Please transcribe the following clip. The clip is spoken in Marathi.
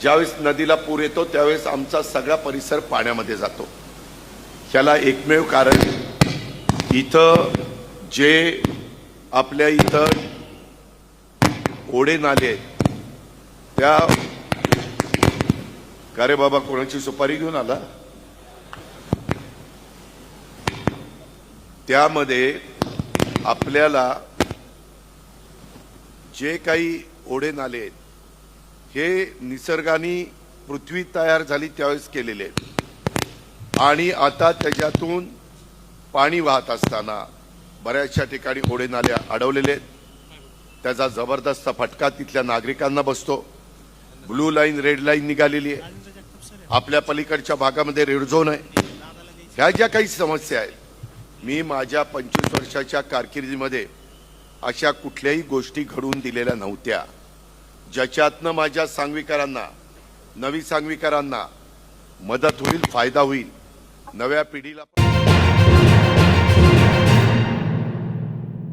ज्यावेळेस नदीला पूर येतो त्यावेळेस आमचा सगळा परिसर पाण्यामध्ये जातो। त्याला एकमेव कारण इथं जे आपल्या इथं ओढे नाले आहेत त्या का रे बाबा कोणाची सुपारी घेऊन आला त्यामध्ये आपल्याला जे काही ओढे नाले आहेत हे निसर्गाने पृथ्वी तयार झाली त्यावेळेस केलेले आहेत आणि आता त्याच्यातून पाणी वाहत असताना बऱ्याचशा ठिकाणी ओढे नाले अडवलेले आहेत। त्याचा जबरदस्त फटका तिथल्या नागरिकांना बसतो। ब्लू लाईन रेड लाईन निघालेली आहे। आपल्या पलीकडच्या भागामध्ये रेड झोन आहे। ह्या ज्या काही समस्या आहेत मी माझ्या 25 वर्षाच्या कारकिर्दीमध्ये अशा कुठल्याही गोष्टी घडवून दिलेल्या नव्हत्या ज्याच्यातनं माझ्या सांगवीकरांना नवी सांगवीकरांना मदत होईल, फायदा होईल, नव्या पिढीला